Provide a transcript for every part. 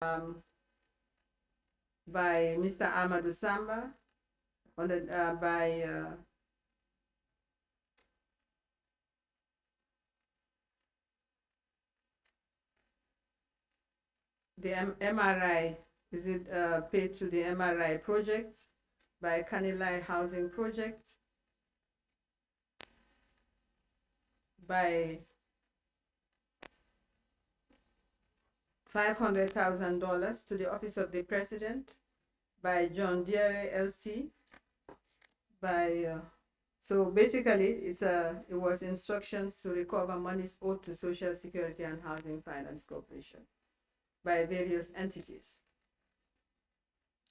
by Mr. Amadou Samba, on the, by the MRI, is it paid to the MRI project, by Kanilai Housing Project, by $500,000 to the Office of the President, by John Deere LC, by so basically it was instructions to recover monies owed to Social Security and Housing Finance Corporation by various entities.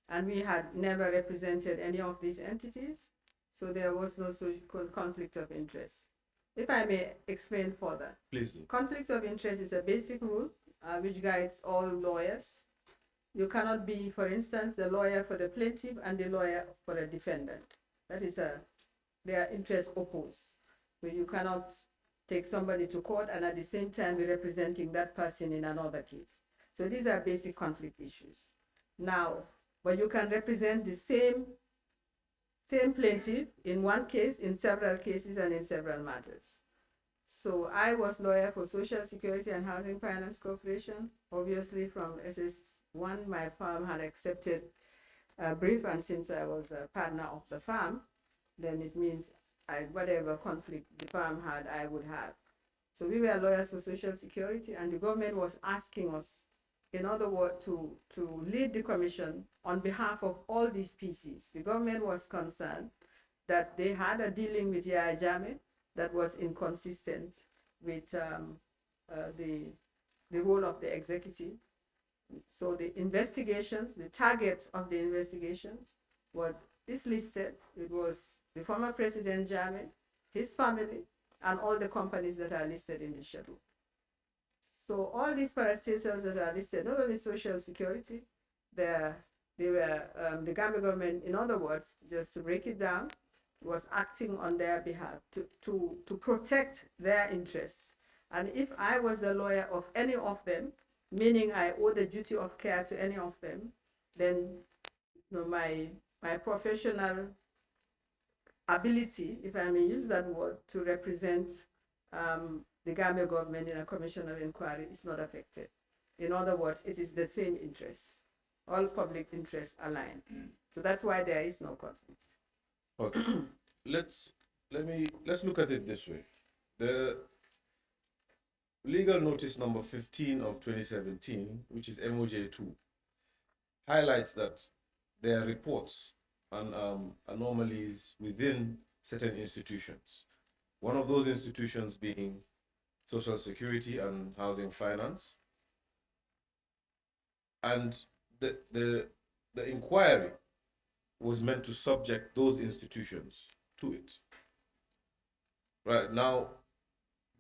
And we had never represented any of these entities, so there was no conflict of interest. If I may explain further. Please do. Conflict of interest is a basic rule which guides all lawyers. You cannot be, for instance, the lawyer for the plaintiff and the lawyer for the defendant. That is their interests opposed. So you cannot take somebody to court and at the same time be representing that person in another case. So these are basic conflict issues. Now, but you can represent the same plaintiff in one case, in several cases, and in several matters. So I was lawyer for Social Security and Housing Finance Corporation. Obviously from SS1, my firm had accepted a brief, and since I was a partner of the firm, then it means whatever conflict the firm had, I would have. So we were lawyers for Social Security, and the government was asking us, in other words, to lead the commission on behalf of all these species. The government was concerned that they had a dealing with Yahya Jammeh that was inconsistent with the role of the executive. So the investigations, the targets of the investigations, what is listed, it was the former President Jammeh, his family, and all the companies that are listed in the schedule. So all these parastatals that are listed, not only Social Security, they were the Gambia government, in other words, just to break it down, was acting on their behalf to protect their interests. And if I was the lawyer of any of them, meaning I owe the duty of care to any of them, then my professional ability, if I may use that word, to represent the Gambia government in a commission of inquiry is not affected. In other words, it is the same interests. All public interests align. So that's why there is no conflict. Okay. let's look at it this way. The legal notice number 15 of 2017, which is MOJ2, highlights that there are reports and anomalies within certain institutions. One of those institutions being Social Security and Housing Finance. And the inquiry was meant to subject those institutions to it. Right now,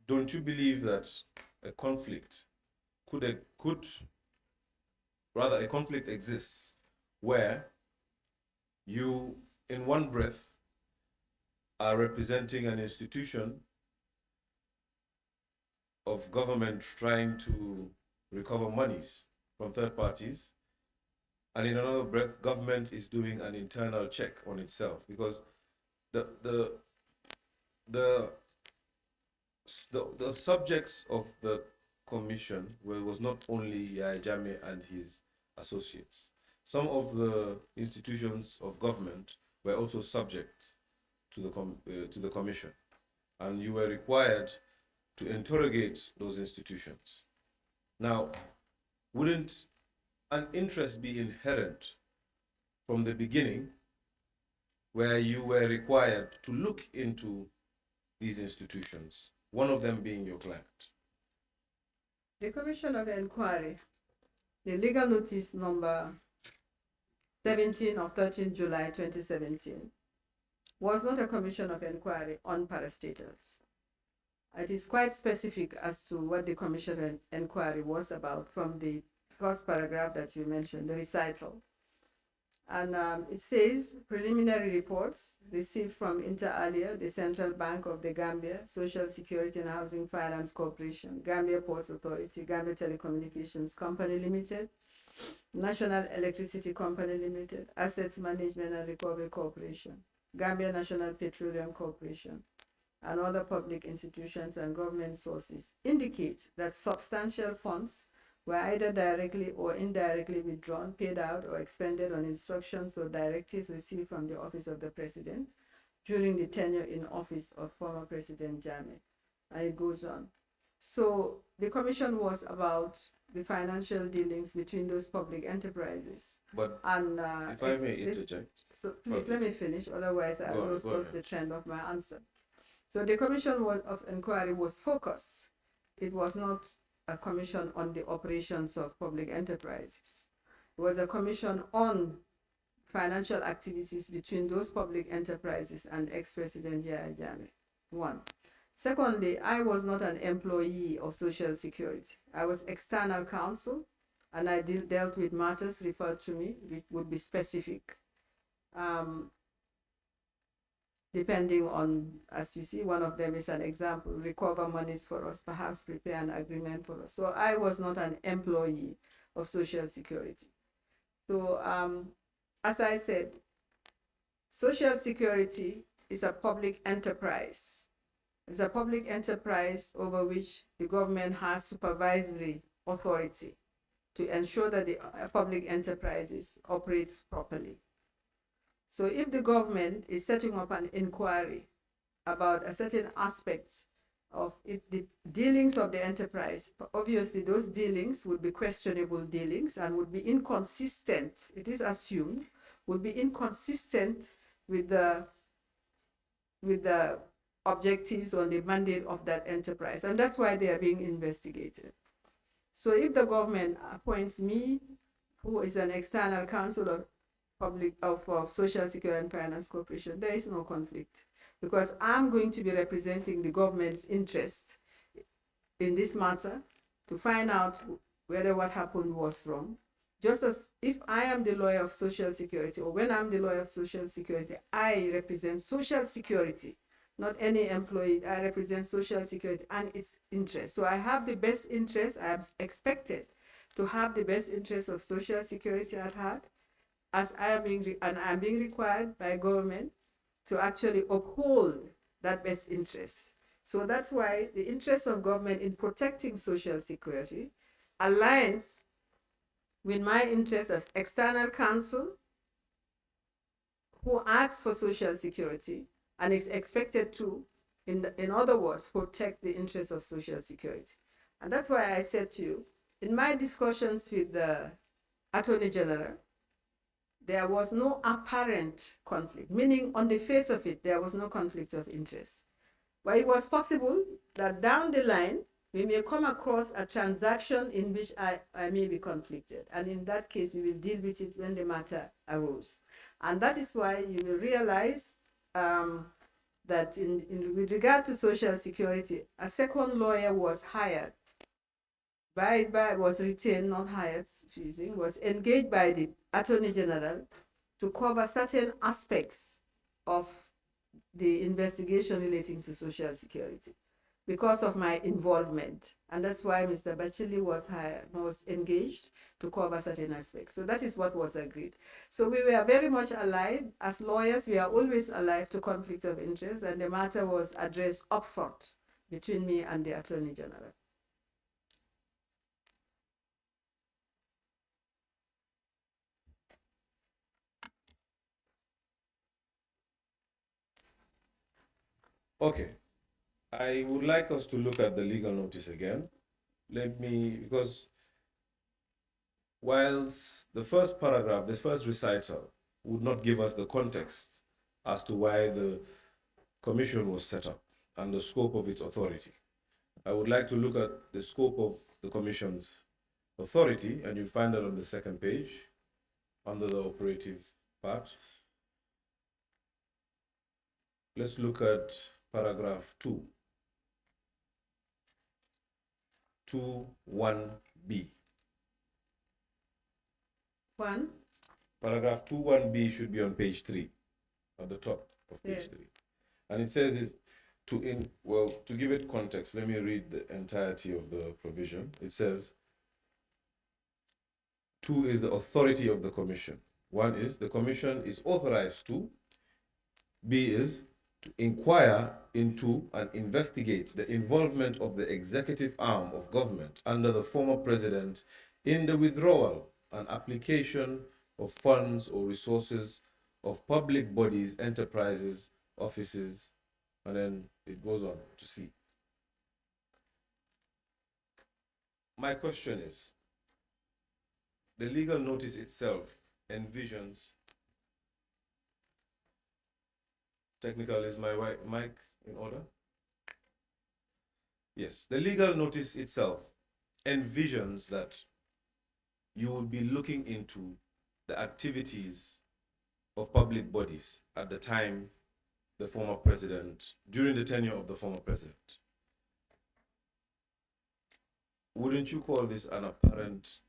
don't you believe that a conflict a conflict exists where you, in one breath, are representing an institution of government trying to recover monies from third parties, and in another breath, government is doing an internal check on itself, because the subjects of the commission was not only Yahya Jammeh and his associates. Some of the institutions of government were also subject to the commission, and you were required to interrogate those institutions. Now, wouldn't an interest be inherent from the beginning, where you were required to look into these institutions, one of them being your client? The Commission of Inquiry, the legal notice number 17 of 13 July 2017, was not a commission of inquiry on parastatals. It is quite specific as to what the commission of inquiry was about from the first paragraph that you mentioned, the recital. And it says, preliminary reports received from inter alia, the Central Bank of the Gambia, Social Security and Housing Finance Corporation, Gambia Ports Authority, Gambia Telecommunications Company Limited, National Electricity Company Limited, Assets Management and Recovery Corporation, Gambia National Petroleum Corporation, and other public institutions and government sources indicate that substantial funds were either directly or indirectly withdrawn, paid out, or expended on instructions or directives received from the Office of the President during the tenure in office of former President Janneh. And it goes on. So the commission was about the financial dealings between those public enterprises. But and if I may interject. So please let me finish, otherwise I will lose the trend of my answer. So the commission of inquiry was focused. It was not a commission on the operations of public enterprises. It was a commission on financial activities between those public enterprises and ex-President Yahya Jammeh. One. Secondly, I was not an employee of Social Security. I was external counsel, and I dealt with matters referred to me, which would be specific. Depending on, as you see, one of them is an example, recover monies for us, perhaps prepare an agreement for us. So I was not an employee of Social Security. So as I said, Social Security is a public enterprise. It's a public enterprise over which the government has supervisory authority to ensure that the public enterprises operates properly. So if the government is setting up an inquiry about a certain aspect of the dealings of the enterprise, obviously those dealings would be questionable dealings and would be inconsistent, it is assumed, would be inconsistent with the objectives or the mandate of that enterprise. And that's why they are being investigated. So if the government appoints me, who is an external counsel of Social Security and Finance Corporation, there is no conflict, because I'm going to be representing the government's interest in this matter to find out whether what happened was wrong. Just as if I am the lawyer of Social Security, or when I'm the lawyer of Social Security, I represent Social Security, not any employee. I represent Social Security and its interests. So I have the best interest, I am expected to have the best interest of Social Security at heart, as I am being required by government to actually uphold that best interest. So that's why the interest of government in protecting Social Security aligns with my interest as external counsel who acts for Social Security and is expected to, in other words, protect the interests of Social Security. And that's why I said to you, in my discussions with the Attorney General, there was no apparent conflict, meaning on the face of it, there was no conflict of interest. But it was possible that down the line, we may come across a transaction in which I may be conflicted. And in that case, we will deal with it when the matter arose. And that is why you will realize that with regard to Social Security, a second lawyer was hired was retained, not hired, was engaged by the Attorney General to cover certain aspects of the investigation relating to Social Security because of my involvement. And that's why Mr. Bachili was engaged to cover certain aspects. So that is what was agreed. So we were very much alive. As lawyers, we are always alive to conflicts of interest, and the matter was addressed upfront between me and the Attorney General. Okay. I would like us to look at the legal notice again. Because whilst the first paragraph, the first recital, would not give us the context as to why the commission was set up and the scope of its authority, I would like to look at the scope of the commission's authority, and you find that on the second page under the operative part. Let's look at paragraph 2. 2.1b. 1. Paragraph 2.1b should be on page 3, at the top of page 3. And it says to give it context, let me read the entirety of the provision. It says, Two is the authority of the commission. One is the commission is authorized to. B is to inquire into and investigate the involvement of the executive arm of government under the former president in the withdrawal and application of funds or resources of public bodies, enterprises, offices, and then it goes on to C. My question is, the legal notice itself envisions, technical, is my mic in order? Yes, the legal notice itself envisions that you will be looking into the activities of public bodies at the time the former president, during the tenure of the former president. Wouldn't you call this an apparent,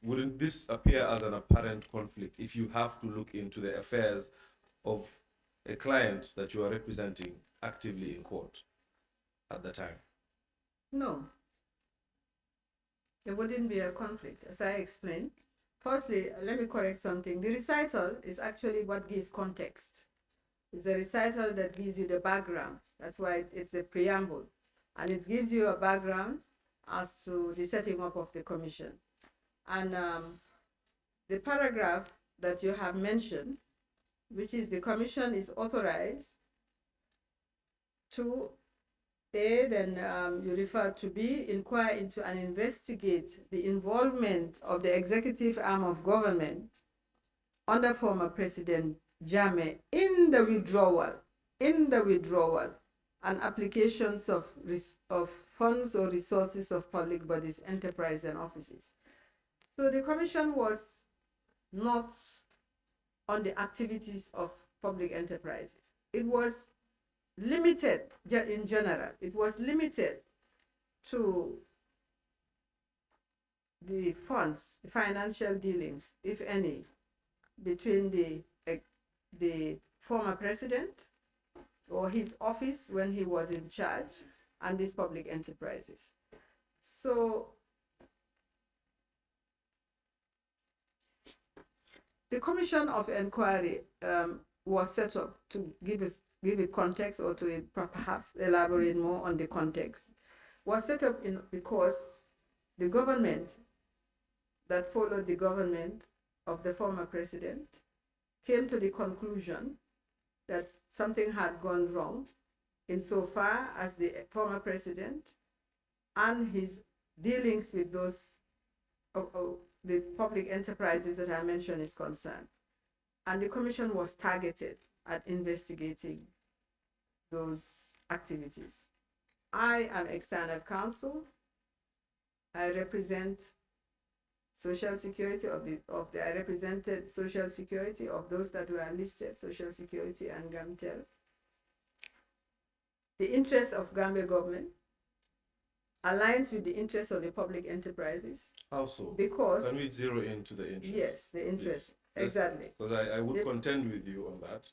wouldn't this appear as an apparent conflict if you have to look into the affairs of a client that you are representing actively in court at the time? No, it wouldn't be a conflict, as I explained. Firstly, let me correct something. The recital is actually what gives context. It's a recital that gives you the background. That's why it's a preamble. And it gives you a background as to the setting up of the commission. And the paragraph that you have mentioned, which is the commission is authorized to A, then you refer to B, inquire into and investigate the involvement of the executive arm of government under former President Janneh in the withdrawal and applications of funds or resources of public bodies, enterprise, and offices. So the commission was not on the activities of public enterprises. It was limited in general. It was limited to the funds, the financial dealings, if any, between the former president or his office when he was in charge and these public enterprises. So the commission of inquiry was set up to give it context, or to perhaps elaborate more on the context, was set up because the government that followed the government of the former president came to the conclusion that something had gone wrong insofar as the former president and his dealings with those the public enterprises that I mentioned is concerned. And the commission was targeted at investigating those activities. I am external counsel. I represent Social Security I represented Social Security of those that were listed, Social Security and Gamtel. The interest of Gambia government aligns with the interest of the public enterprises. How so? Because can we zero into the interest? Yes, the interest. Yes. Exactly. Because I would contend with you on that.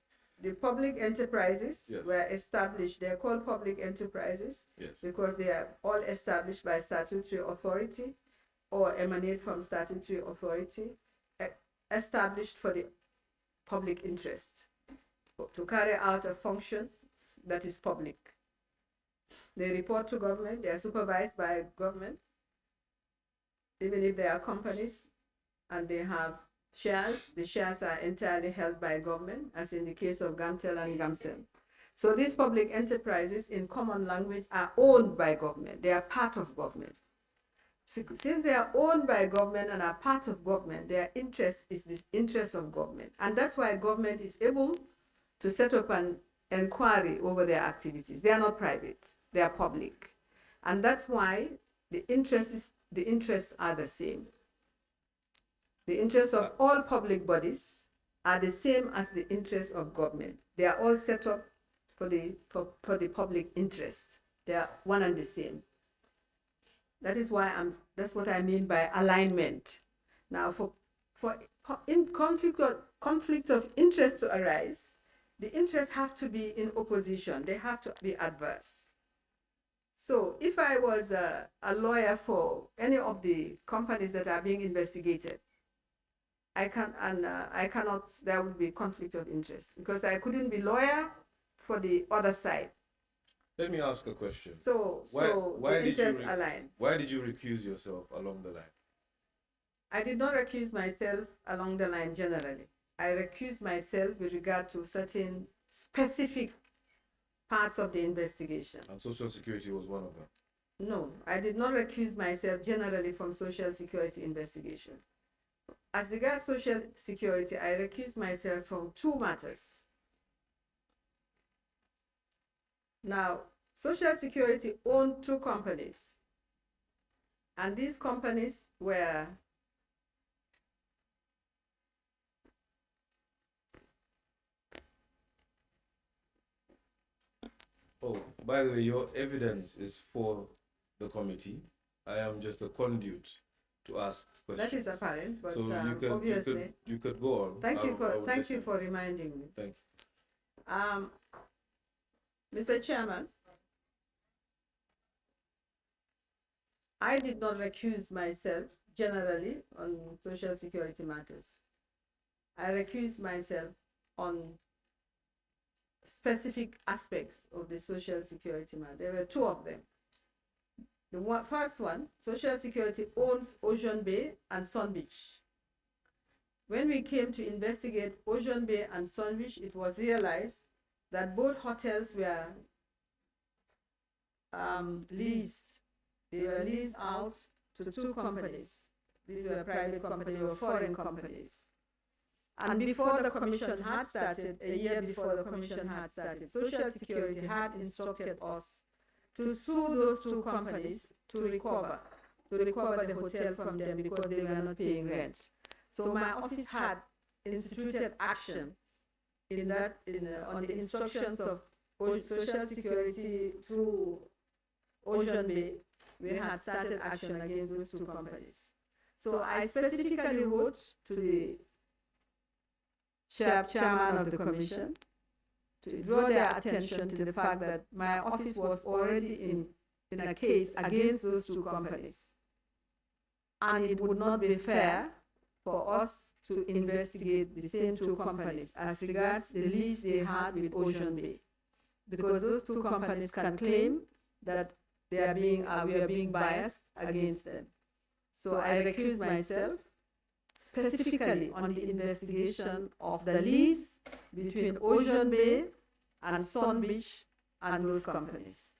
The public enterprises were established. They're called public enterprises because they are all established by statutory authority or emanate from statutory authority, established for the public interest, to carry out a function that is public. They report to government, they are supervised by government, even if they are companies and they have shares, the shares are entirely held by government, as in the case of Gamtel and Gamcel. So these public enterprises, in common language, are owned by government. They are part of government. Since they are owned by government and are part of government, their interest is the interest of government. And that's why government is able to set up an inquiry over their activities. They are not private, they are public. And that's why the interests are the same. The interests of all public bodies are the same as the interests of government. They are all set up for the public interest. They are one and the same. That is why that's what I mean by alignment. Now, for conflict of interest to arise, the interests have to be in opposition. They have to be adverse. So if I was a lawyer for any of the companies that are being investigated, I cannot, there would be conflict of interest because I couldn't be lawyer for the other side. Let me ask a question. So why the interests align. Why did you recuse yourself along the line? I did not recuse myself along the line generally. I recused myself with regard to certain specific parts of the investigation. And Social Security was one of them? No, I did not recuse myself generally from Social Security investigation. As regards Social Security, I recused myself from two matters. Now, Social Security owned two companies, and these companies were Oh, by the way, your evidence is for the committee. I am just a conduit to ask questions. That is apparent, but so obviously you could go on. Thank you for reminding me. Thank you. Mr. Chairman, I did not recuse myself generally on Social Security matters. I recused myself on specific aspects of the Social Security matter. There were two of them. The first one, Social Security owns Ocean Bay and Sun Beach. When we came to investigate Ocean Bay and Sun Beach, it was realized that both hotels were leased. They were leased out to two companies. These were private companies or foreign companies. And before the commission had started, a year before the commission had started, Social Security had instructed us to sue those two companies to recover the hotel from them because they were not paying rent. So my office had instituted action on the instructions of Social Security through Ocean Bay. We had started action against those two companies. So I specifically wrote to the chairman of the commission to draw their attention to the fact that my office was already in a case against those two companies. And it would not be fair for us to investigate the same two companies as regards the lease they had with Ocean Bay. Because those two companies can claim that we are being biased against them. So I recuse myself specifically on the investigation of the lease between Ocean Bay and Sun Beach and those companies.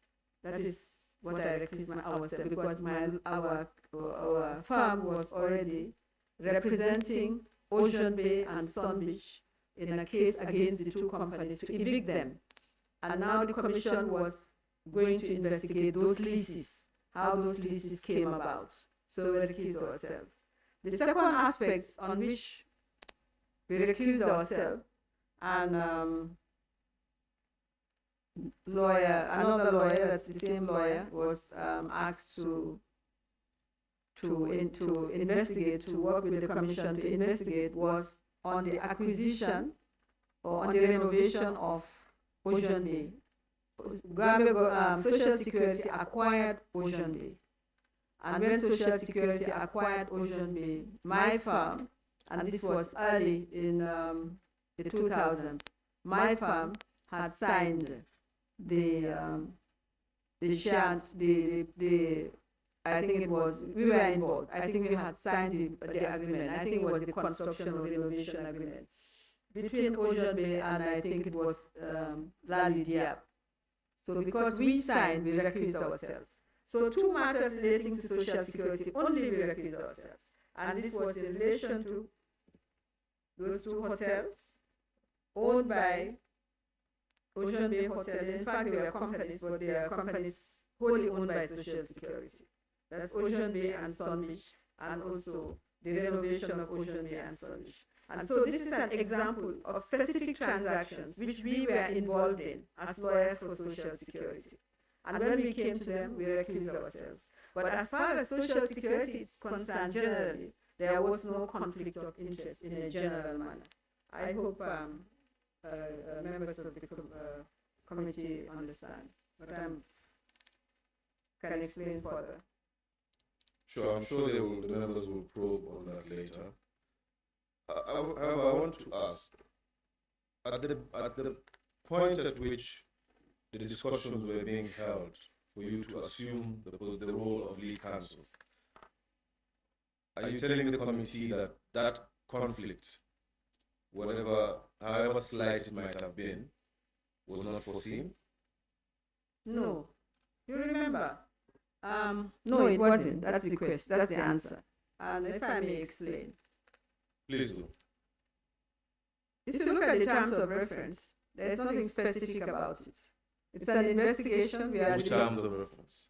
That is what I recuse myself because our firm was already representing Ocean Bay and Sun Beach in a case against the two companies to evict them. And now the commission was going to investigate those leases, how those leases came about. So we recuse ourselves. The second aspect on which we recused ourselves, and another lawyer, that's the same lawyer, was asked to investigate, to work with the commission to investigate, was on the acquisition or on the renovation of Ocean Bay. Social Security acquired Ocean Bay. And when Social Security acquired Ocean Bay, my firm, and this was early in the 2000s, my firm had signed I think it was, we were involved. I think we had signed the agreement. I think it was the construction or renovation agreement between Ocean Bay and I think it was Lali Diab. So because we signed, we recused ourselves. So two matters relating to Social Security, only we recused ourselves. And this was in relation to those two hotels owned by Ocean Bay Hotel. In fact, they were companies, but they are companies wholly owned by Social Security. That's Ocean Bay and Sun Beach, and also the renovation of Ocean Bay and Sun Beach. And so this is an example of specific transactions which we were involved in as lawyers for Social Security. And when we came to them, we recused ourselves. But as far as Social Security is concerned generally, there was no conflict of interest in a general manner. I hope members of the committee understand. But can explain further. Sure, I'm sure the members will probe on that later. However, I want to ask, at the point at which the discussions were being held for you to assume the role of lead counsel, are you telling the committee that that conflict, however slight it might have been, was not foreseen? No. You remember? No, it wasn't. That's the question. That's the answer. And if I may explain. Please do. If you look at the terms of reference, there's nothing specific about it. It's an investigation. Which terms of reference?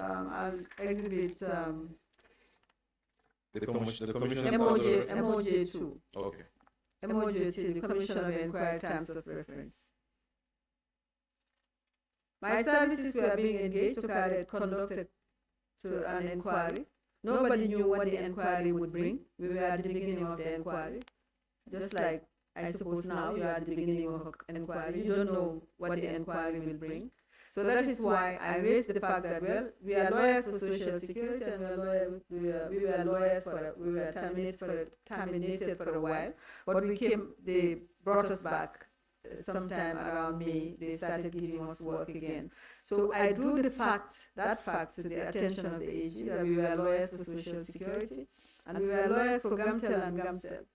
I'll exhibit the commission. MOJ 2. Okay. MOJ 2, the Commission of Inquiry Terms of Reference. My services were being engaged to conduct an inquiry. Nobody knew what the inquiry would bring. We were at the beginning of the inquiry. Just like, I suppose now, you are at the beginning of an inquiry. You don't know what the inquiry will bring. So that is why I raised the fact that, well, we are lawyers for Social Security, and we were lawyers we were terminated for a while, but they brought us back sometime around May. They started giving us work again. So I drew that fact to the attention of the AG, that we were lawyers for Social Security, and we were lawyers for GAMTEL and GAMCEL.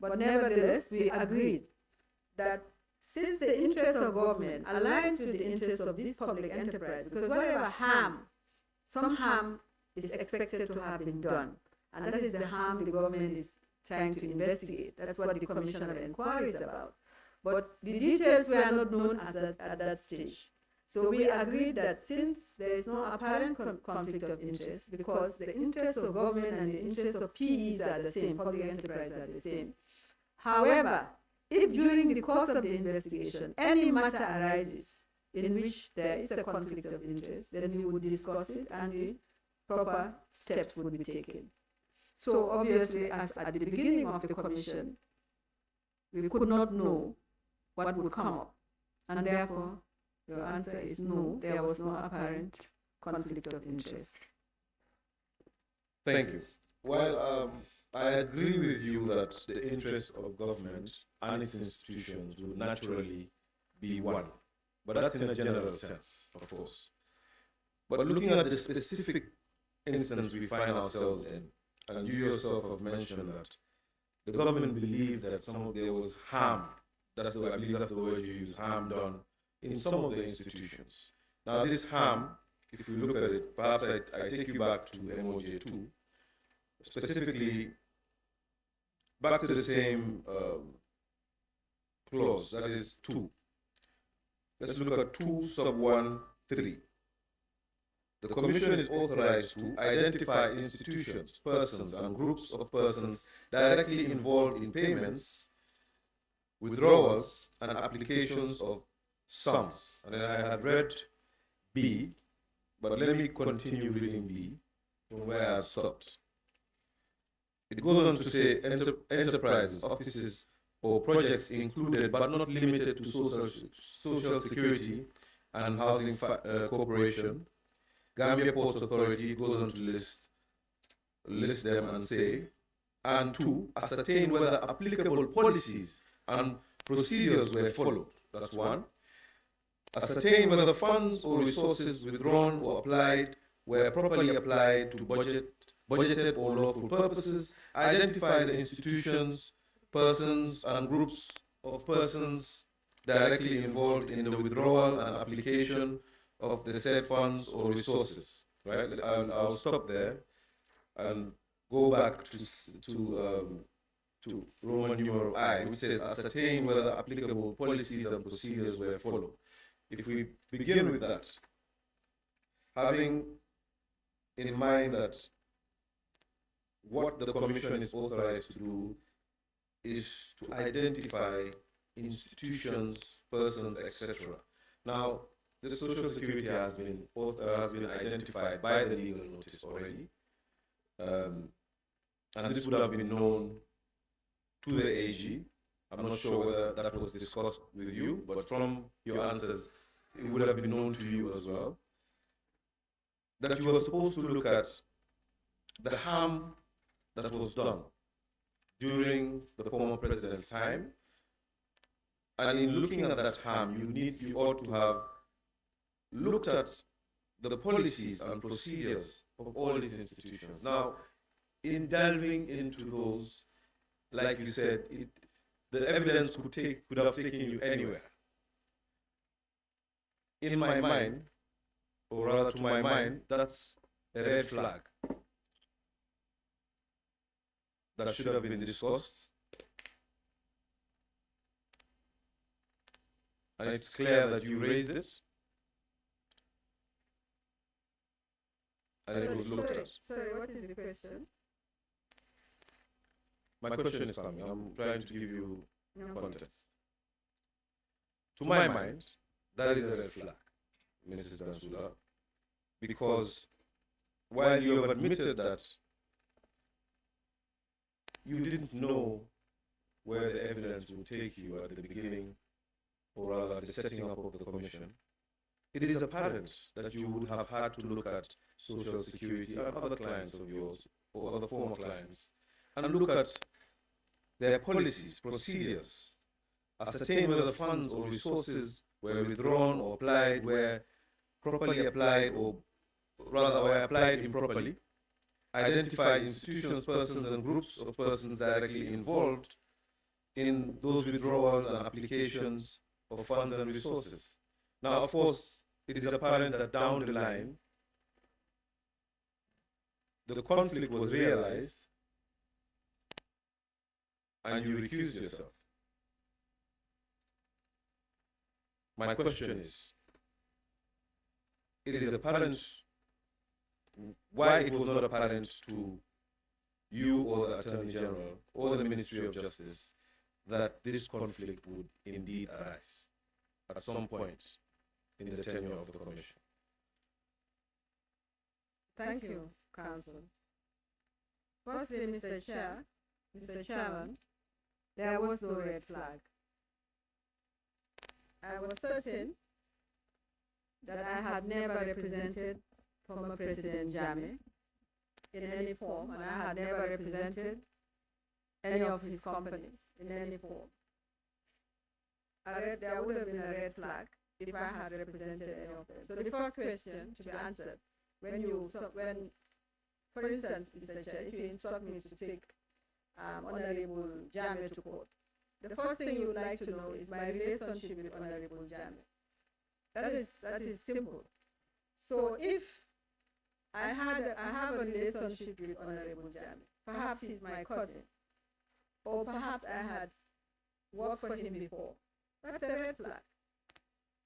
But nevertheless, we agreed that since the interest of government aligns with the interest of this public enterprise, because whatever some harm is expected to have been done, and that is the harm the government is trying to investigate. That's what the Commission of Inquiry is about. But the details were not known at that stage. So we agreed that since there is no apparent conflict of interest, because the interests of government and the interests of PEs are the same, public enterprise are the same. However, if during the course of the investigation any matter arises in which there is a conflict of interest, then we would discuss it and the proper steps would be taken. So obviously, as at the beginning of the commission, we could not know what would come up. And therefore, your answer is no, there was no apparent conflict of interest. Thank you. Well, I agree with you that the interests of government and its institutions will naturally be one. But that's in a general sense, of course. But looking at the specific instance we find ourselves in, and you yourself have mentioned that the government believed that there was harm, I believe that's the word you use, harm done in some of the institutions. Now this harm, if we look at it, perhaps I take you back to MOJ 2, specifically back to the same clause, that is 2. Let's look at 2 sub 1 3. The Commission is authorized to identify institutions, persons, and groups of persons directly involved in payments, withdrawals, and applications of sums. And then I had read B, but let me continue reading B from where I stopped. It goes on to say enterprises, offices, or projects included but not limited to Social Security and Housing Corporation. Gambia Ports Authority goes on to list them and say, and 2, ascertain whether applicable policies and procedures were followed. That's 1. Ascertain whether funds or resources withdrawn or applied were properly applied to budgeted or lawful purposes. Identify the institutions, persons, and groups of persons directly involved in the withdrawal and application of the said funds or resources. Right? I'll stop there and go back to Roman numeral I, which says ascertain whether applicable policies and procedures were followed. If we begin with that, having in mind that what the Commission is authorized to do is to identify institutions, persons, etc. Now, the Social Security has been identified by the legal notice already, and this would have been known to the AG. I'm not sure whether that was discussed with you, but from your answers, it would have been known to you as well. that you were supposed to look at the harm that was done during the former president's time. And in looking at that harm, you ought to have looked at the policies and procedures of all these institutions. Now, in delving into those, like you said, the evidence could have taken you anywhere. In my mind, or rather to my mind, that's a red flag that should have been discussed. And it's clear that you raised it. And it was looked at. Sorry, what is the question? My question is coming. I'm trying to give you context. To my mind, that is a red flag, Mrs. Bensouda, because while you have admitted that you didn't know where the evidence would take you at the beginning, or rather the setting up of the commission, it is apparent that you would have had to look at Social Security and other clients of yours, or other former clients, and look at their policies, procedures, ascertain whether the funds or resources were withdrawn or applied, were properly applied, or rather were applied improperly, identify institutions, persons, and groups of persons directly involved in those withdrawals and applications of funds and resources. Now, of course, it is apparent that down the line, the conflict was realized and you recused yourself. My question is, it is apparent why it was not apparent to you or the Attorney General or the Ministry of Justice that this conflict would indeed arise at some point in the tenure of the Commission. Thank you, Counsel. Firstly, Mr. Chairman, there was no red flag. I was certain that I had never represented former President Janneh in any form, and I had never represented any of his companies in any form. There would have been a red flag if I had represented any of them. So the first question to be answered, for instance, Mr. Chair, if you instruct me to take Honorable Janneh to court, the first thing you would like to know is my relationship with Honorable Janneh. That is simple. So if I have a relationship with Honorable Janneh, perhaps he's my cousin, or perhaps I had worked for him before, that's a red flag.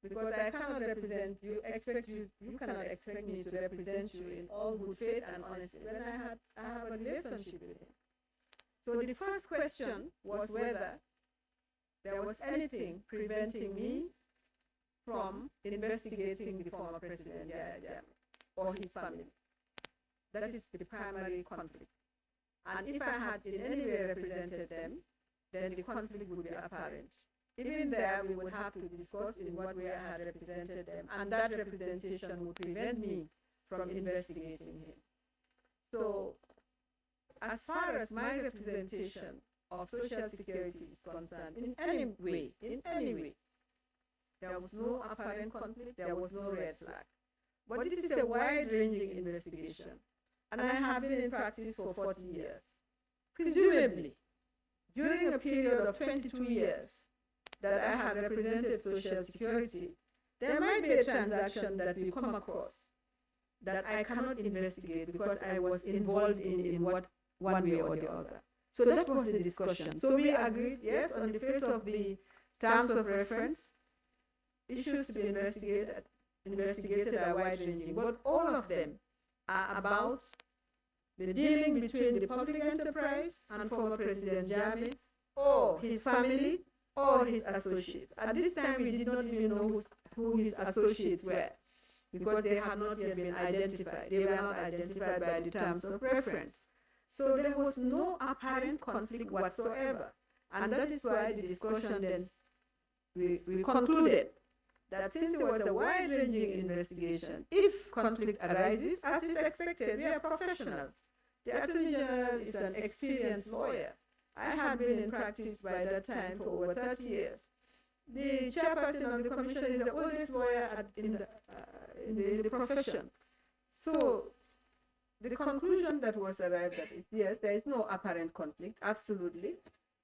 Because I cannot represent you, you cannot expect me to represent you in all good faith and honesty when I have a relationship with him. So the first question was whether there was anything preventing me from investigating the former President Janneh or his family. That is the primary conflict. And if I had in any way represented them, then the conflict would be apparent. Even there, we would have to discuss in what way I had represented them, and that representation would prevent me from investigating him. So, as far as my representation of Social Security is concerned, in any way, there was no apparent conflict, there was no red flag. But this is a wide-ranging investigation, and I have been in practice for 40 years. Presumably, during a period of 22 years, that I have represented Social Security, there might be a transaction that we come across that I cannot investigate because I was involved in one way or the other. So that was the discussion. So we agreed, yes, on the face of the terms of reference, issues to be investigated are wide-ranging, but all of them are about the dealing between the public enterprise and former President Janneh or his family or his associates. At this time, we did not even know who his associates were because they had not yet been identified. They were not identified by the terms of reference. So there was no apparent conflict whatsoever. And that is why the discussion then, we concluded that since it was a wide-ranging investigation, if conflict arises, as is expected, we are professionals. The Attorney General is an experienced lawyer. I had been in practice by that time for over 30 years. The chairperson of the commission is the oldest lawyer in the profession. So the conclusion that was arrived at is, yes, there is no apparent conflict, absolutely,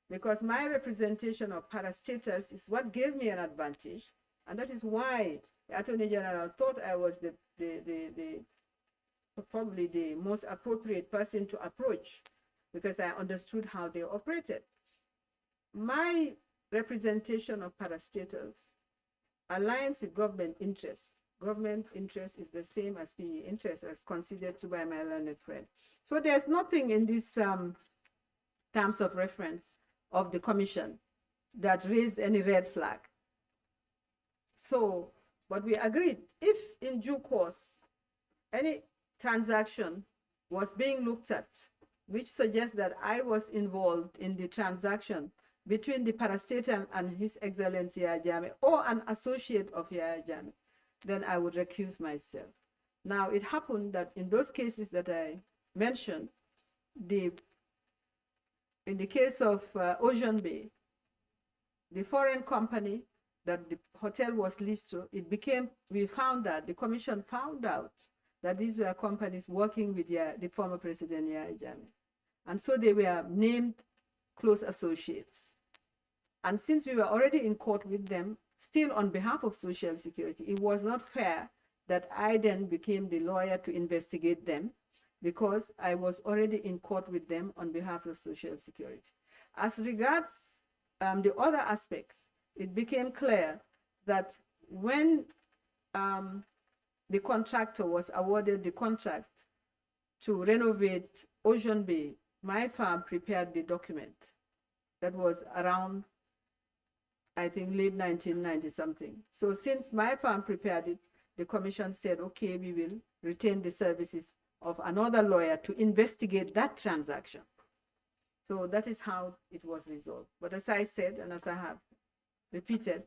because my representation of parastatals is what gave me an advantage, and that is why the Attorney General thought I was probably the most appropriate person to approach, because I understood how they operated. My representation of parastatals aligns with government interest. Government interest is the same as PE interest, as considered to by my learned friend. So there's nothing in these terms of reference of the commission that raised any red flag. So, but we agreed, if in due course any transaction was being looked at, which suggests that I was involved in the transaction between the parastatal and His Excellency Yahya Jammeh, or an associate of Yahya Jammeh, then I would recuse myself. Now, it happened that in those cases that I mentioned, in the case of Ocean Bay, the foreign company that the hotel was leased to, the commission found out that these were companies working with the former president Yahya Jammeh. And so they were named close associates. And since we were already in court with them, still on behalf of Social Security, it was not fair that I then became the lawyer to investigate them, because I was already in court with them on behalf of Social Security. As regards the other aspects, it became clear that when the contractor was awarded the contract to renovate Ocean Bay, my firm prepared the document. That was around, I think, late 1990 something. So since my firm prepared it, the commission said, okay, we will retain the services of another lawyer to investigate that transaction. So that is how it was resolved. But as I said, and as I have repeated,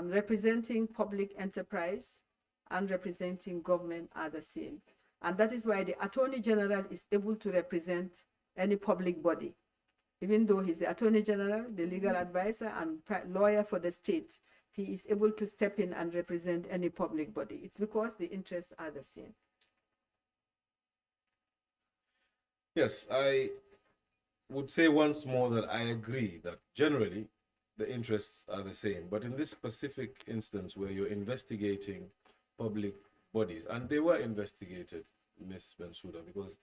representing public enterprise and representing government are the same. And that is why the Attorney General is able to represent any public body. Even though he's the Attorney General, the legal advisor, and lawyer for the state, he is able to step in and represent any public body. It's because the interests are the same. Yes, I would say once more that I agree that generally the interests are the same. But in this specific instance where you're investigating public bodies, and they were investigated, Ms. Bensouda, because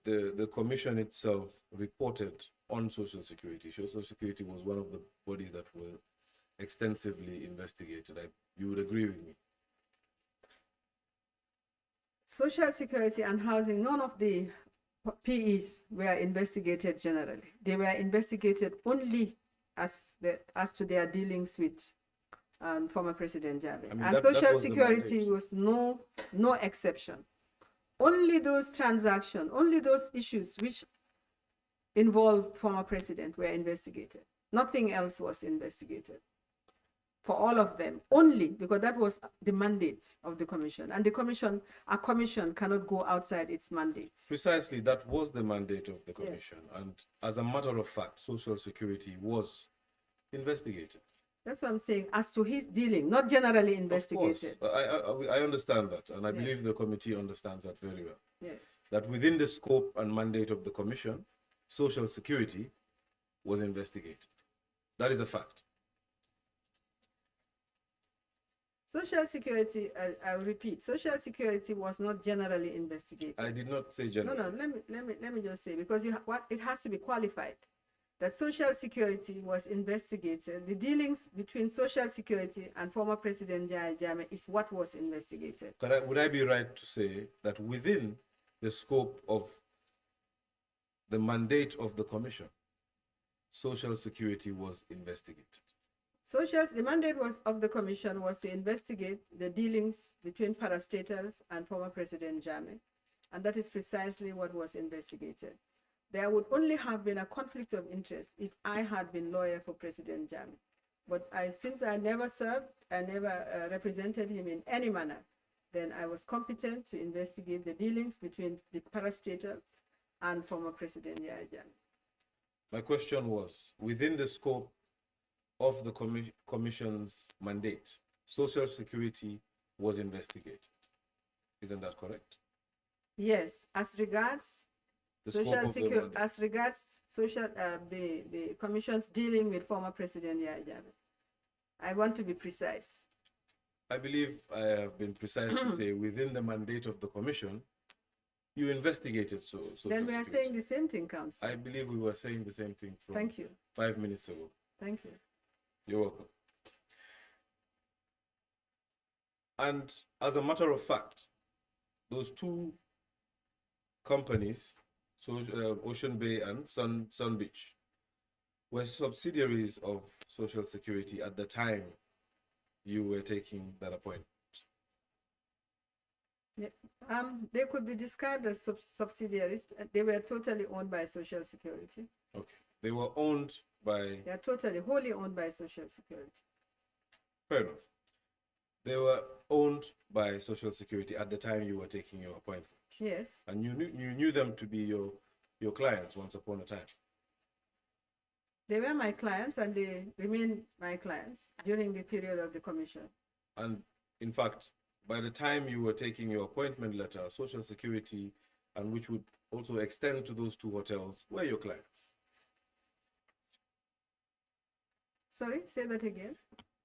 the commission itself reported on Social Security. Social Security was one of the bodies that were extensively investigated. You would agree with me? Social Security and housing, none of the PEs were investigated generally. They were investigated only as to their dealings with former President Jammeh. And Social Security was no exception. Only those transactions, only those issues which involved former president were investigated. Nothing else was investigated for all of them, only because that was the mandate of the commission. And a commission cannot go outside its mandate. Precisely, that was the mandate of the commission. Yes. And as a matter of fact, Social Security was investigated. That's what I'm saying, as to his dealing, not generally investigated. Of course. I understand that, and I believe the committee understands that very well. Yes. That within the scope and mandate of the commission, Social Security was investigated. That is a fact. Social Security, I'll repeat, Social Security was not generally investigated. I did not say generally. No, let me just say, because it has to be qualified. That Social Security was investigated. The dealings between Social Security and former President Yahya Jammeh is what was investigated. Would I be right to say that within the scope of the mandate of the commission, Social Security was investigated? The mandate of the commission was to investigate the dealings between parastatals and former President Jammeh, and that is precisely what was investigated. There would only have been a conflict of interest if I had been lawyer for President Jammeh. But since I never served, I never represented him in any manner, then I was competent to investigate the dealings between the parastatals and former President Yahya Jammeh. My question was, within the scope of the commission's mandate, Social Security was investigated. Isn't that correct? Yes, as regards The social security, as regards the commission's dealing with former President Yahya Jammeh. I want to be precise. I believe I have been precise to say within the mandate of the commission, you investigated then we are saying the same thing, Counsel. I believe we were saying the same thing from Thank you. 5 minutes ago. Thank you. You're welcome. And as a matter of fact, those two companies, so Ocean Bay and Sun Beach, were subsidiaries of Social Security at the time you were taking that appointment. Yeah. They could be described as subsidiaries. They were totally owned by Social Security. Okay. They were owned by... They are totally, wholly owned by Social Security. Fair enough. They were owned by Social Security at the time you were taking your appointment. Yes. And you knew them to be your clients once upon a time. They were my clients and they remain my clients during the period of the commission. And in fact, by the time you were taking your appointment letter, Social Security, and which would also extend to those two hotels, were your clients. Sorry, say that again.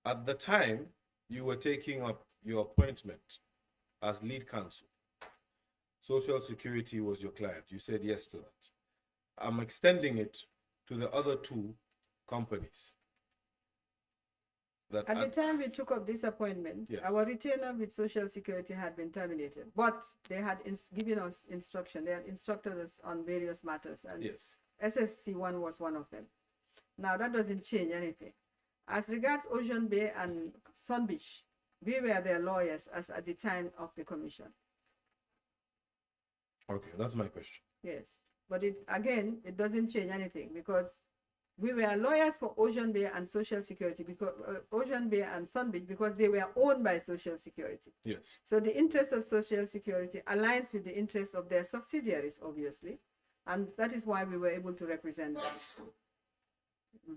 At the time you were taking up your appointment as lead counsel, Social Security was your client. You said yes to that. I'm extending it to the other two companies. At the time we took up this appointment, yes, our retainer with Social Security had been terminated, but they had given us instruction. They had instructed us on various matters, and yes, SSC1 was one of them. Now, that doesn't change anything. As regards Ocean Bay and Sun Beach, we were their lawyers as at the time of the commission. Okay, that's my question. Yes, but again, it doesn't change anything because we were lawyers for Ocean Bay and Social Security, because Ocean Bay and Sun Beach, because they were owned by Social Security. Yes. So the interest of Social Security aligns with the interests of their subsidiaries, obviously, and that is why we were able to represent them.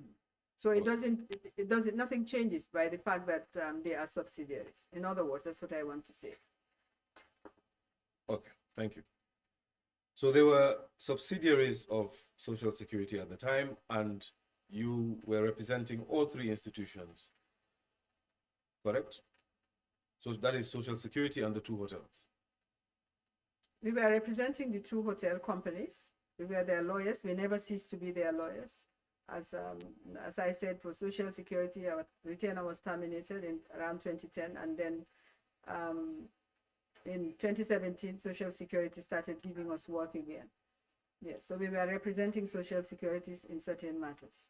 So nothing changes by the fact that they are subsidiaries. In other words, that's what I want to say. Okay, thank you. So they were subsidiaries of Social Security at the time, and you were representing all three institutions, correct? So that is Social Security and the two hotels. We were representing the two hotel companies. We were their lawyers. We never ceased to be their lawyers. As I said, for Social Security, our retainer was terminated in around 2010, and then in 2017, Social Security started giving us work again. Yes, so we were representing Social Securities in certain matters.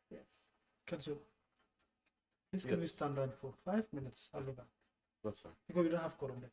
Yes. Counsel, please can we stand down for 5 minutes? I'll be back. That's fine. Because we don't have quorum there.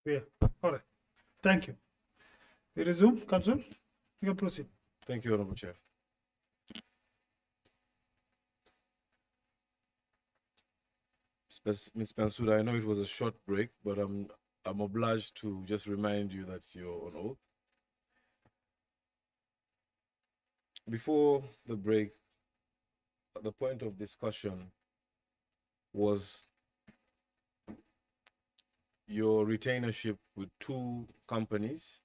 Yeah. All right. Thank you. We resume, Counsel. You can proceed. Thank you, Honorable Chair. Ms. Bensouda, I know it was a short break, but I'm obliged to just remind you that you're on oath. Before the break, the point of discussion was your retainership with 2 companies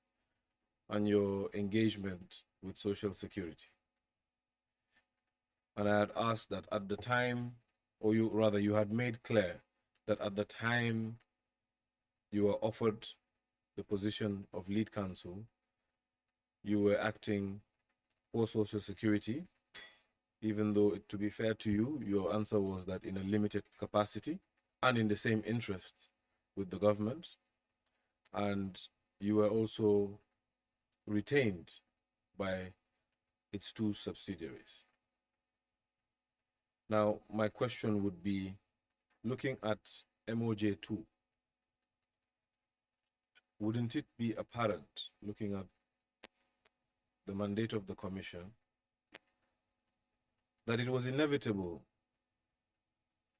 and your engagement with Social Security. And I had asked that at the time, or you had made clear that at the time you were offered the position of lead counsel, you were acting for Social Security, even though, to be fair to you, your answer was that in a limited capacity and in the same interest with the government. And you were also retained by its 2 subsidiaries. Now, my question would be, looking at MOJ2, wouldn't it be apparent, looking at the mandate of the Commission, that it was inevitable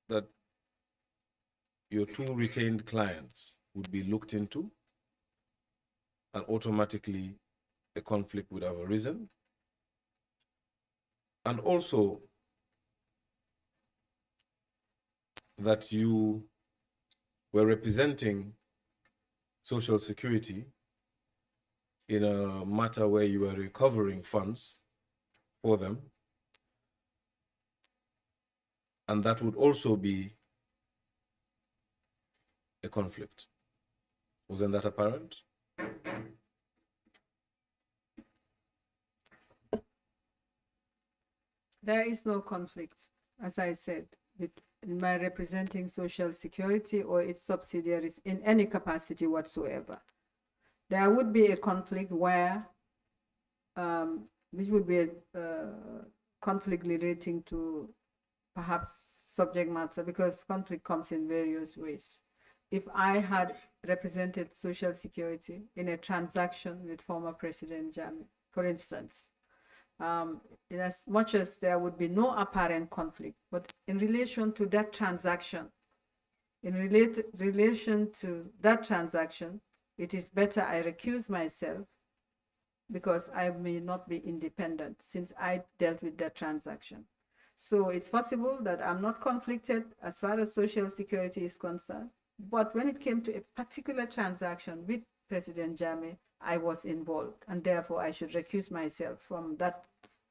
that your 2 retained clients would be looked into and automatically a conflict would have arisen? And also that you were representing Social Security in a matter where you were recovering funds for them, and that would also be a conflict. Wasn't that apparent? There is no conflict, as I said, with my representing Social Security or its subsidiaries in any capacity whatsoever. There would be a conflict where, which would be a conflict relating to perhaps subject matter, because conflict comes in various ways. If I had represented Social Security in a transaction with former President Janneh, for instance, in as much as there would be no apparent conflict, but in relation to that transaction, relation to that transaction, it is better I recuse myself because I may not be independent since I dealt with that transaction. So it's possible that I'm not conflicted as far as Social Security is concerned, but when it came to a particular transaction with President Janneh, I was involved, and therefore I should recuse myself from that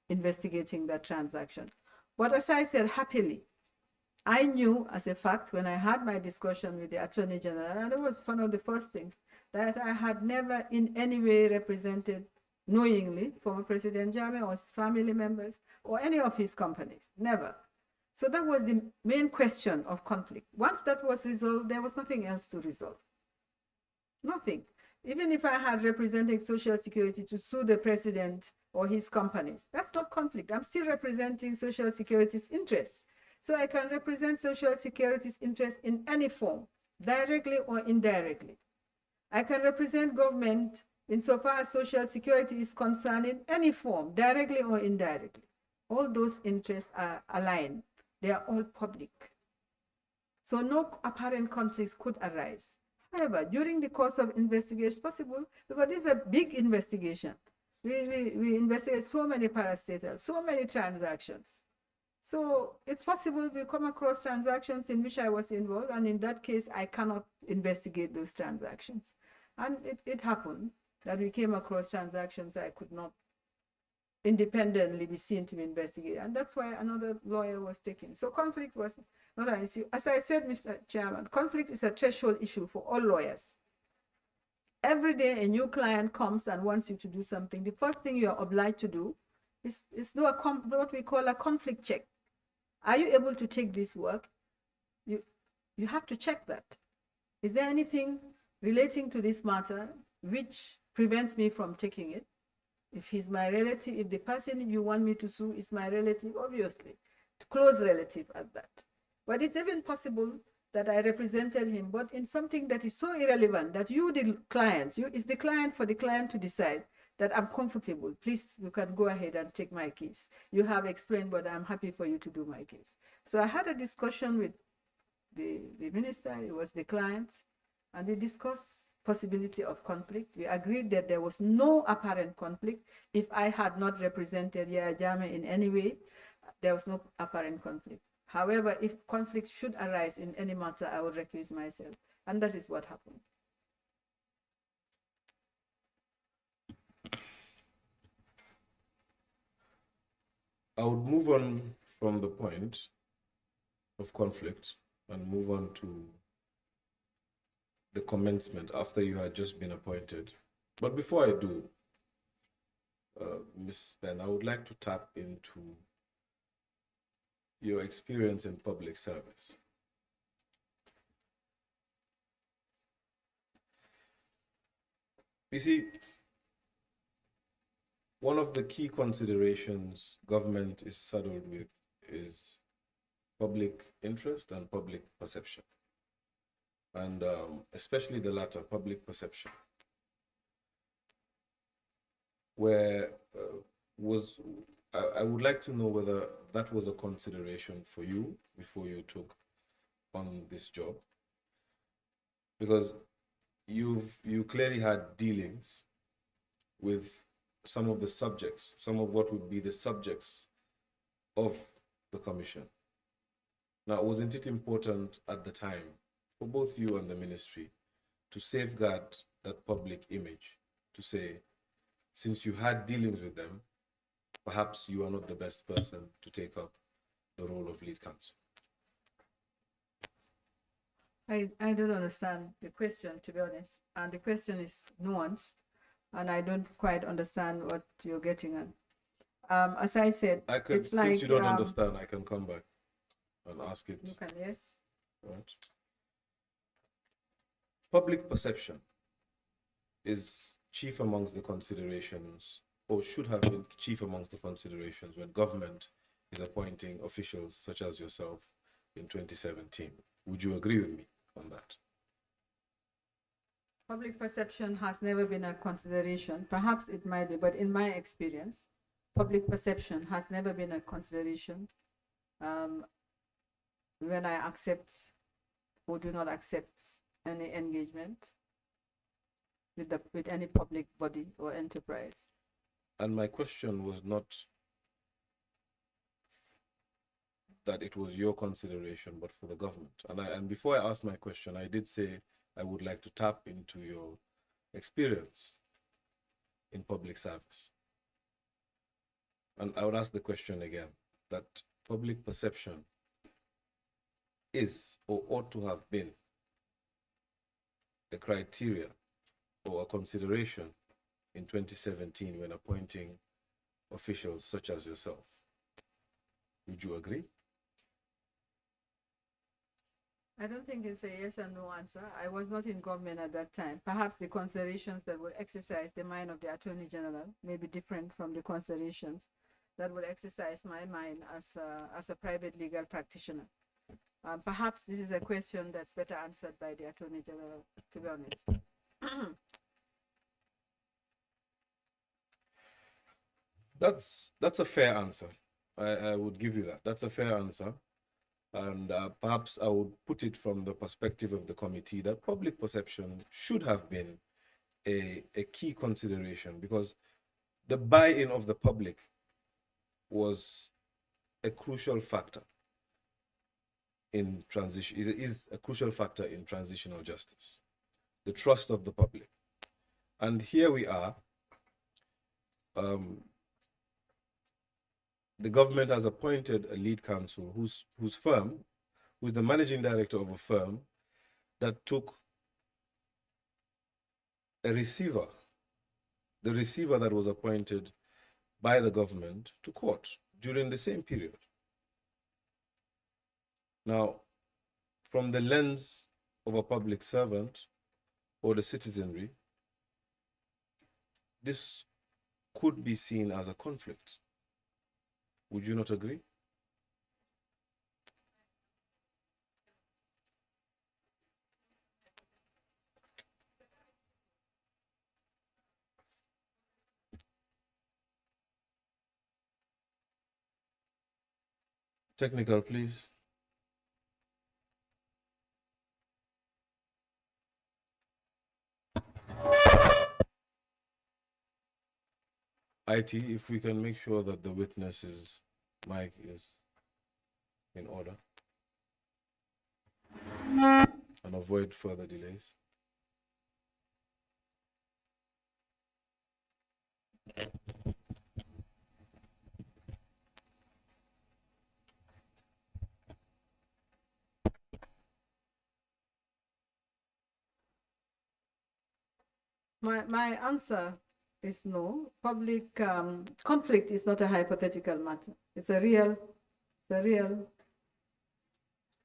investigating that transaction. But as I said, happily, I knew as a fact when I had my discussion with the Attorney General, and it was one of the first things, that I had never in any way represented knowingly former President Janneh or his family members or any of his companies, never. So that was the main question of conflict. Once that was resolved, there was nothing else to resolve. Nothing. Even if I had represented Social Security to sue the president or his companies, that's not conflict. I'm still representing Social Security's interests. So I can represent Social Security's interests in any form, directly or indirectly. I can represent government insofar as Social Security is concerned in any form, directly or indirectly. All those interests are aligned. They are all public. So no apparent conflicts could arise. However, during the course of investigation, possible, because this is a big investigation. We investigate so many parastatals, so many transactions. So it's possible we come across transactions in which I was involved, and in that case, I cannot investigate those transactions. And it happened that we came across transactions I could not independently be seen to be investigated. And that's why another lawyer was taken. So conflict was not an issue. As I said, Mr. Chairman, conflict is a threshold issue for all lawyers. Every day a new client comes and wants you to do something. The first thing you are obliged to do is do what we call a conflict check. Are you able to take this work? You have to check that. Is there anything relating to this matter which prevents me from taking it? If he's my relative, if the person you want me to sue is my relative, obviously, close relative at that. But it's even possible that I represented him, but in something that is so irrelevant that you, the clients, it's the client for the client to decide that I'm comfortable. Please, you can go ahead and take my case. You have explained, but I'm happy for you to do my case. So I had a discussion with the minister, it was the client, and we discussed possibility of conflict. We agreed that there was no apparent conflict. If I had not represented Yaya Jammeh in any way, there was no apparent conflict. However, if conflict should arise in any matter, I would recuse myself. And that is what happened. I would move on from the point of conflict and move on to the commencement after you had just been appointed. But before I do, Ms. Ben, I would like to tap into your experience in public service. You see, one of the key considerations government is saddled with is public interest and public perception. And especially the latter, public perception, where I would like to know whether that was a consideration for you before you took on this job, because you clearly had dealings with some of the subjects, some of what would be the subjects of the commission. Now, wasn't it important at the time for both you and the ministry to safeguard that public image, to say, since you had dealings with them, perhaps you are not the best person to take up the role of lead counsel? I don't understand the question, to be honest. And the question is nuanced, and I don't quite understand what you're getting at. As I said, it's like... Since you don't understand, I can come back and ask it. You can, yes. Right. Public perception is chief amongst the considerations, or should have been chief amongst the considerations when government is appointing officials such as yourself in 2017. Would you agree with me on that? Public perception has never been a consideration. Perhaps it might be, but in my experience, public perception has never been a consideration when I accept or do not accept any engagement with any public body or enterprise. And my question was not that it was your consideration, but for the government. And before I asked my question, I did say I would like to tap into your experience in public service. And I would ask the question again, that public perception is or ought to have been a criteria or a consideration in 2017 when appointing officials such as yourself. Would you agree? I don't think it's a yes and no answer. I was not in government at that time. Perhaps the considerations that would exercise the mind of the Attorney General may be different from the considerations that would exercise my mind as a private legal practitioner. Perhaps this is a question that's better answered by the Attorney General, to be honest. That's a fair answer. I would give you that. That's a fair answer. And perhaps I would put it from the perspective of the committee that public perception should have been a key consideration, because the buy-in of the public was a crucial factor in transition, is a crucial factor in transitional justice, the trust of the public. And here we are. The government has appointed a lead counsel who's the managing director of a firm that took a receiver, the receiver that was appointed by the government, to court during the same period. Now, from the lens of a public servant or the citizenry, this could be seen as a conflict. Would you not agree? Technical, please. IT, if we can make sure that the witness's mic is in order and avoid further delays. My answer is no. Public conflict is not a hypothetical matter. It's a real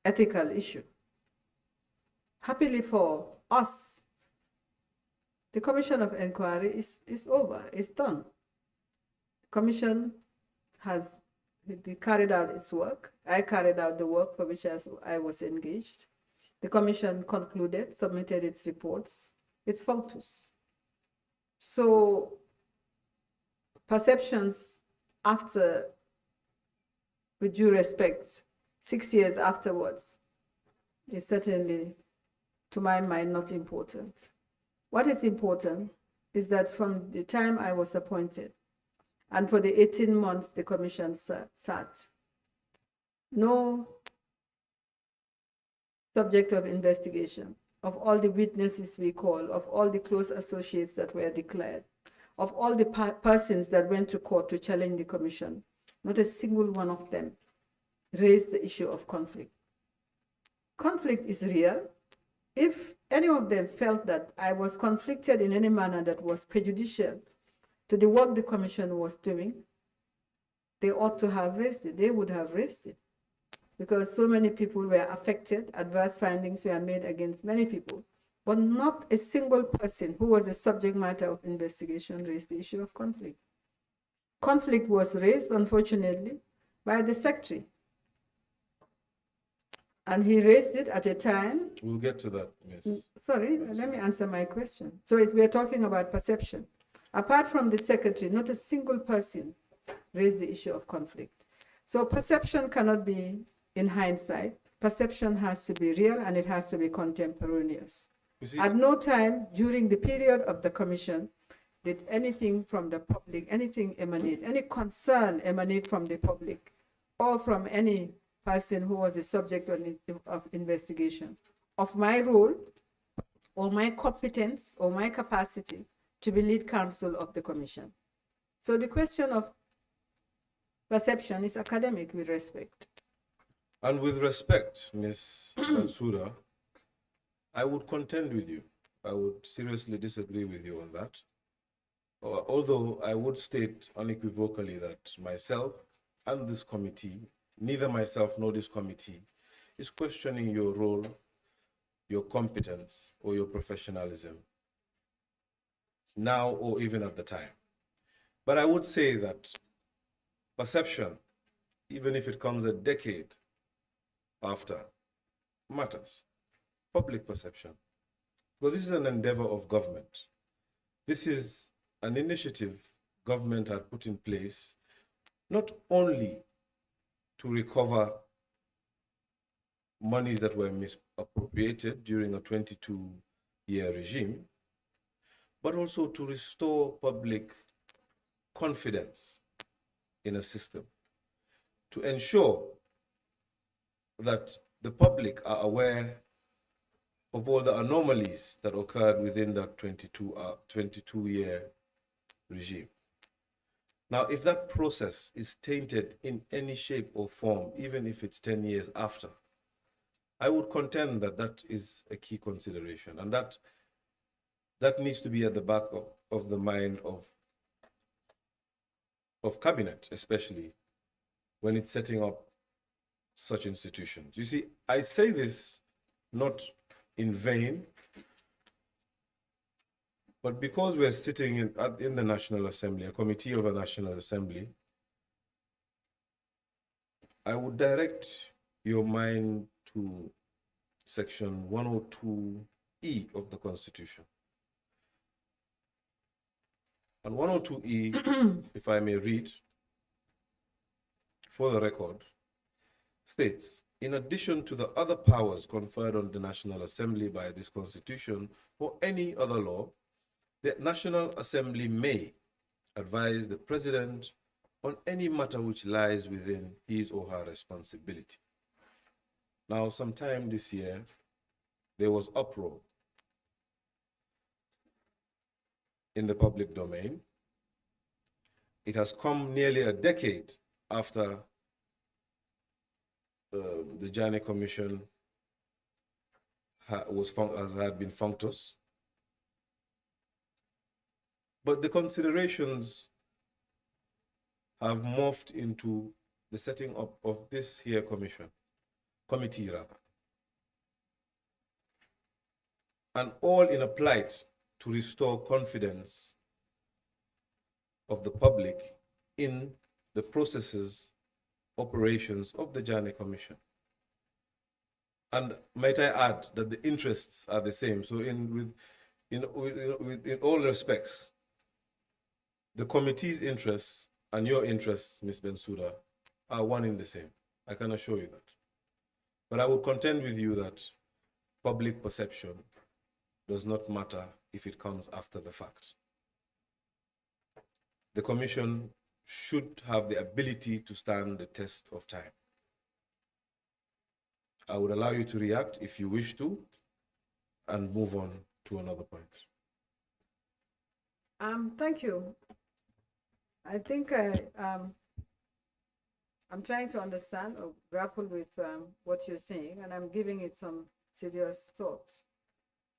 ethical issue. Happily for us, the Commission of Inquiry is over, it's done. The Commission has carried out its work. I carried out the work for which I was engaged. The Commission concluded, submitted its reports, its functus. So perceptions after, with due respect, 6 years afterwards, is certainly, to my mind, not important. What is important is that from the time I was appointed and for the 18 months the commission sat, no subject of investigation, of all the witnesses we call, of all the close associates that were declared, of all the persons that went to court to challenge the commission, not a single one of them raised the issue of conflict. Conflict is real. If any of them felt that I was conflicted in any manner that was prejudicial to the work the commission was doing, they ought to have raised it. They would have raised it, because so many people were affected, adverse findings were made against many people, but not a single person who was a subject matter of investigation raised the issue of conflict. Conflict was raised, unfortunately, by the secretary. And he raised it at a time. We'll get to that, yes. Sorry, let me answer my question. So we're talking about perception. Apart from the secretary, not a single person raised the issue of conflict. So perception cannot be in hindsight. Perception has to be real and it has to be contemporaneous. At no time during the period of the commission did anything from the public, anything emanate, any concern emanate from the public or from any person who was the subject of investigation of my role or my competence or my capacity to be lead counsel of the commission. So the question of perception is academic, with respect. And with respect, Ms. Bensouda, I would contend with you. I would seriously disagree with you on that. Although I would state unequivocally that myself and this committee, neither myself nor this committee, is questioning your role, your competence, or your professionalism, now or even at the time. But I would say that perception, even if it comes a decade after, matters. Public perception. Because this is an endeavor of government. This is an initiative government had put in place, not only to recover monies that were misappropriated during a 22-year regime, but also to restore public confidence in a system, to ensure that the public are aware of all the anomalies that occurred within that 22-year regime. Now, if that process is tainted in any shape or form, even if it's 10 years after, I would contend that that is a key consideration, and that needs to be at the back of the mind of cabinet, especially when it's setting up such institutions. You see, I say this not in vain, but because we're sitting in the National Assembly, a committee of a National Assembly, I would direct your mind to section 102E of the Constitution. And 102E, if I may read, for the record, states, in addition to the other powers conferred on the National Assembly by this Constitution or any other law, the National Assembly may advise the President on any matter which lies within his or her responsibility. Now, sometime this year, there was uproar in the public domain. It has come nearly a decade after the Janneh Commission had been functus. But the considerations have morphed into the setting up of this here committee rather. And all in a plight to restore confidence of the public in the processes, operations of the Janneh Commission. And might I add that the interests are the same. So in all respects, the committee's interests and your interests, Ms. Bensouda, are one in the same. I can assure you that. But I would contend with you that public perception does not matter if it comes after the fact. The Commission should have the ability to stand the test of time. I would allow you to react if you wish to, and move on to another point. Thank you. I think I'm trying to understand or grapple with what you're saying, and I'm giving it some serious thoughts.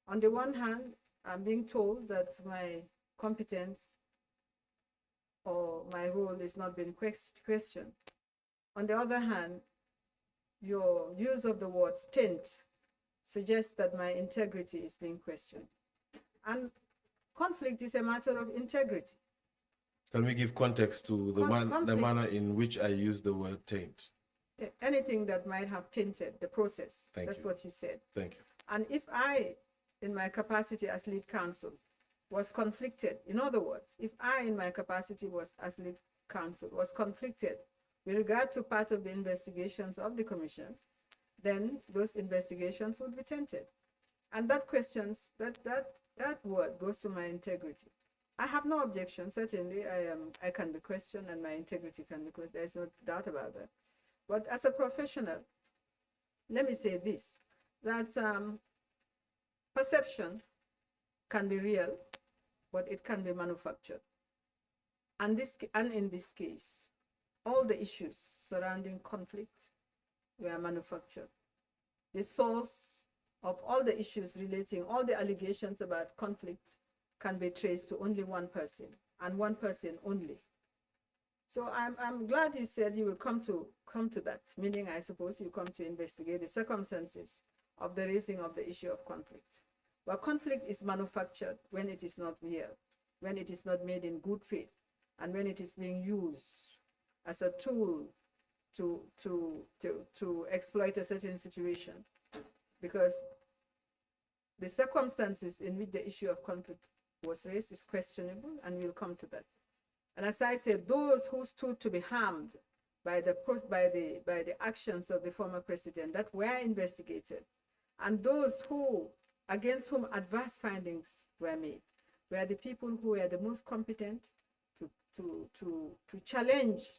On the one hand, I'm being told that my competence or my role is not being questioned. On the other hand, your use of the word taint suggests that my integrity is being questioned. And conflict is a matter of integrity. Can we give context to the manner in which I use the word taint? Anything that might have tainted the process. That's what you said. Thank you. And if I, in my capacity as lead counsel, was conflicted, in other words, if I, in my capacity as lead counsel, was conflicted with regard to part of the investigations of the Commission, then those investigations would be tainted. And that questions, that word goes to my integrity. I have no objection, certainly I can be questioned and my integrity can be questioned, there's no doubt about that. But as a professional, let me say this, that perception can be real, but it can be manufactured. And in this case, all the issues surrounding conflict were manufactured. The source of all the issues relating, all the allegations about conflict can be traced to only one person, and one person only. So I'm glad you said you will come to that, meaning I suppose you come to investigate the circumstances of the raising of the issue of conflict. But conflict is manufactured when it is not real, when it is not made in good faith, and when it is being used as a tool to exploit a certain situation. Because the circumstances in which the issue of conflict was raised is questionable, and we'll come to that. And as I said, those who stood to be harmed by the actions of the former president that were investigated, and those against whom adverse findings were made, were the people who were the most competent to challenge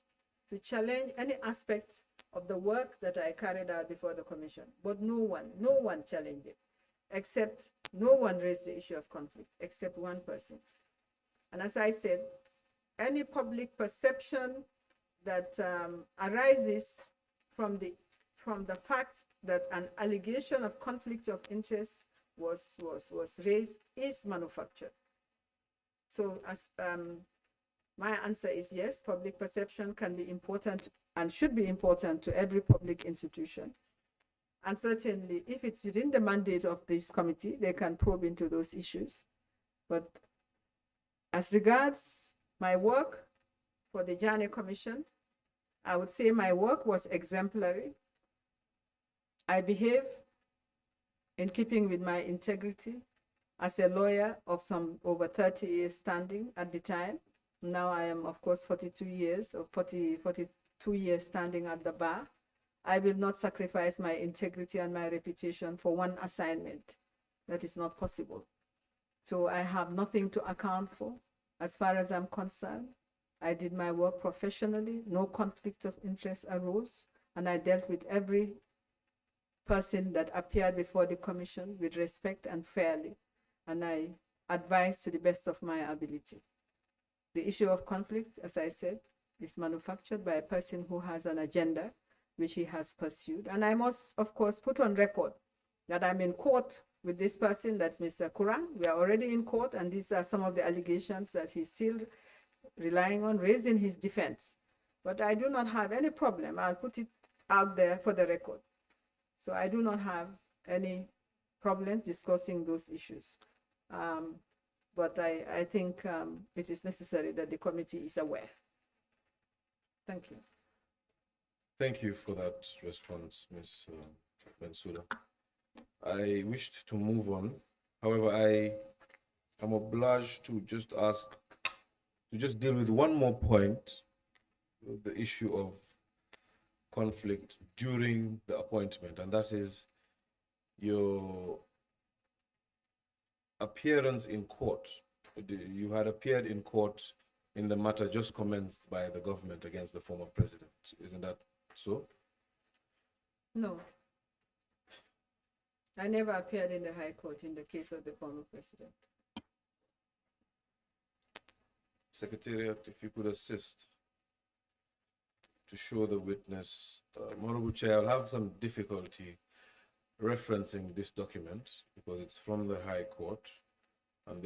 any aspect of the work that I carried out before the Commission. But no one challenged it, except no one raised the issue of conflict, except one person. And as I said, any public perception that arises from the fact that an allegation of conflict of interest was raised is manufactured. So as my answer is yes, public perception can be important and should be important to every public institution. And certainly, if it's within the mandate of this committee, they can probe into those issues. But as regards my work for the Janneh Commission, I would say my work was exemplary. I behave in keeping with my integrity as a lawyer of some over 30 years standing at the time. Now I am, of course, 42 years standing at the bar. I will not sacrifice my integrity and my reputation for one assignment. That is not possible. So I have nothing to account for as far as I'm concerned. I did my work professionally, no conflict of interest arose, and I dealt with every person that appeared before the commission with respect and fairly, and I advised to the best of my ability. The issue of conflict, as I said, is manufactured by a person who has an agenda which he has pursued. And I must, of course, put on record that I'm in court with this person, that's Mr. Kurang. We are already in court, and these are some of the allegations that he's still relying on, raised in his defense. But I do not have any problem. I'll put it out there for the record. So I do not have any problems discussing those issues. But I think it is necessary that the committee is aware. Thank you. Thank you for that response, Ms. Bensouda. I wished to move on. However, I am obliged to just deal with one more point, the issue of conflict during the appointment, and that is your appearance in court. You had appeared in court in the matter just commenced by the government against the former president. Isn't that so? No. I never appeared in the High Court in the case of the former president. Secretariat, if you could assist to show the witness. Honorable Chair, I'll have some difficulty referencing this document because it's from the High Court, and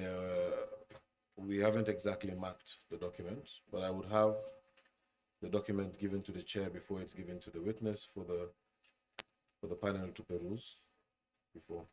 we haven't exactly marked the document, but I would have the document given to the chair before it's given to the witness for the panel to peruse before.